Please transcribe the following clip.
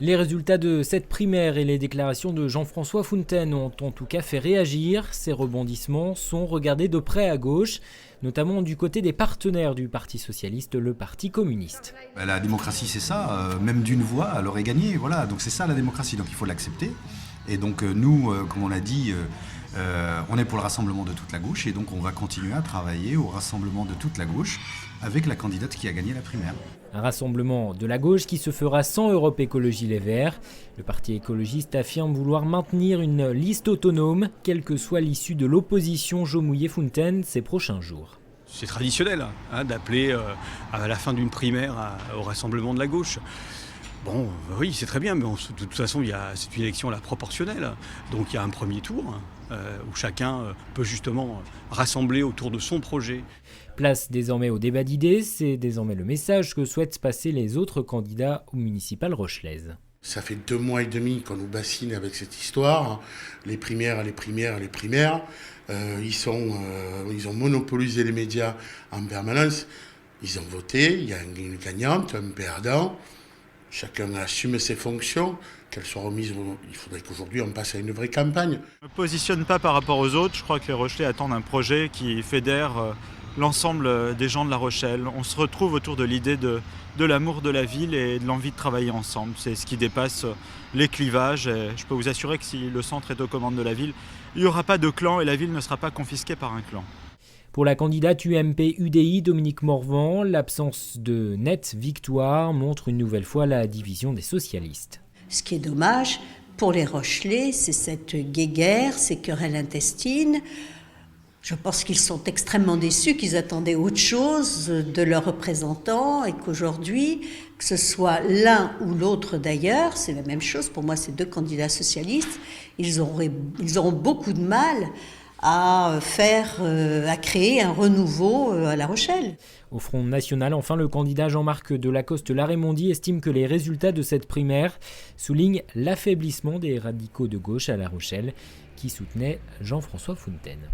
Les résultats de cette primaire et les déclarations de Jean-François Fontaine ont en tout cas fait réagir. Ces rebondissements sont regardés de près à gauche, notamment du côté des partenaires du Parti socialiste, le Parti communiste. La démocratie, c'est ça, même d'une voix, elle aurait gagné, voilà, donc c'est ça la démocratie, donc il faut l'accepter. Et donc nous, comme on l'a dit, on est pour le rassemblement de toute la gauche et donc on va continuer à travailler au rassemblement de toute la gauche avec la candidate qui a gagné la primaire. Un rassemblement de la gauche qui se fera sans Europe Écologie Les Verts. Le Parti écologiste affirme vouloir maintenir une liste autonome, quelle que soit l'issue de l'opposition Jaumouillet-Fontaine ces prochains jours. C'est traditionnel d'appeler à la fin d'une primaire au rassemblement de la gauche. Bon, oui, c'est très bien, mais de toute façon, c'est une élection à la proportionnelle. Donc il y a un premier tour où chacun peut justement rassembler autour de son projet. Place désormais au débat d'idées, c'est désormais le message que souhaitent passer les autres candidats aux municipales rochelaises. Ça fait 2 mois et demi qu'on nous bassine avec cette histoire. Les primaires. Ils ont monopolisé les médias en permanence. Ils ont voté, il y a une gagnante, un perdant. Chacun assume ses fonctions, qu'elles soient remises. Il faudrait qu'aujourd'hui on passe à une vraie campagne. Je ne me positionne pas par rapport aux autres. Je crois que les Rochelais attendent un projet qui fédère l'ensemble des gens de La Rochelle. On se retrouve autour de l'idée de l'amour de la ville et de l'envie de travailler ensemble. C'est ce qui dépasse les clivages. Et je peux vous assurer que si le centre est aux commandes de la ville, il n'y aura pas de clan et la ville ne sera pas confisquée par un clan. Pour la candidate UMP-UDI Dominique Morvan, l'absence de nette victoire montre une nouvelle fois la division des socialistes. Ce qui est dommage pour les Rochelais, c'est cette guéguerre, ces querelles intestines. Je pense qu'ils sont extrêmement déçus, qu'ils attendaient autre chose de leurs représentants et qu'aujourd'hui, que ce soit l'un ou l'autre d'ailleurs, c'est la même chose. Pour moi, ces 2 candidats socialistes, ils auront beaucoup de mal à créer un renouveau à La Rochelle. Au Front National, enfin, le candidat Jean-Marc Delacoste-Lareymondi estime que les résultats de cette primaire soulignent l'affaiblissement des radicaux de gauche à La Rochelle qui soutenaient Jean-François Fontaine.